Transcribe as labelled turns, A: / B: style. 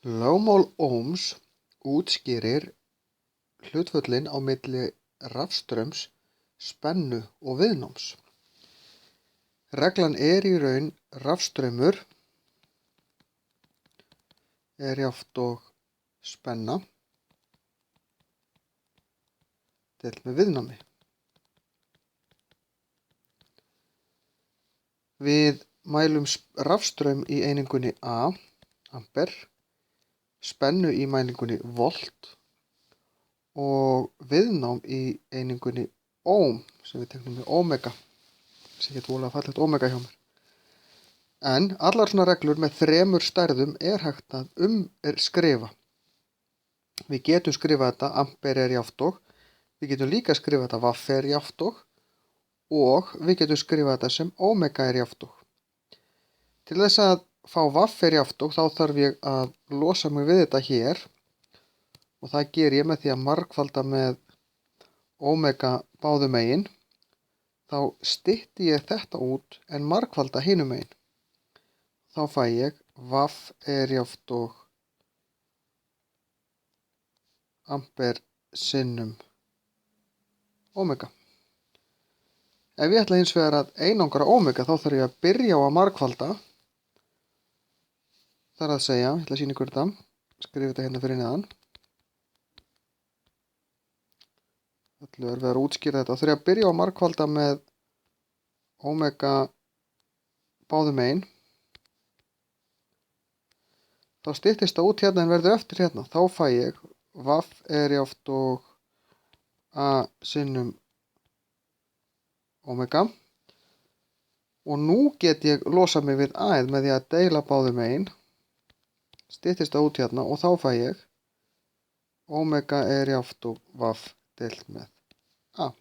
A: Lögmál Ohms útskýrir hlutföllin á milli rafstraums, spennu og viðnáms. Reglan er í raun rafstraumur er jafnt og spenna deilt með viðnámi. Við mælum rafstraum í einingunni A, amper, spennu í mælingunni volt og viðnám í einingunni ohm sem við teknum með omega, sem getur voðalega fallegt omega hjá mér. En allar svona reglur með þremur stærðum er hægt að skrifa. Við getum skrifað þetta amper er jafnt og, við getum líka skrifað þetta vaff er jafnt og við getum skrifað þetta sem omega er jafnt og. Til þess að fá vaff er jafnt og þá þarf ég að losa mig við þetta hér og það ger ég með því að margfalda með omega báðum megin. Þá stytti ég þetta út en margfalda hinum megin. Þá fæ ég vaff er jafnt og amper sinnum omega. Ef ég ætla hins vegar að einangra omega þá þarf ég að byrja á að margfalda. Það er að segja, ég ætla að sýna ykkur þetta, skrifa þetta hérna fyrir neðan. Það er verið að útskýra þetta. Þá þarf ég að byrja á að margfalda með omega báðum megin. Þá styttist það út hérna en verður eftir hérna. Þá fæ ég vaff er jafnt og a sinnum omega. Og nú get ég losað mig við a-ið með því að deila báðum megin. Styttist það út hérna og þá fæ ég omega er jafnt og vaff deilt með a.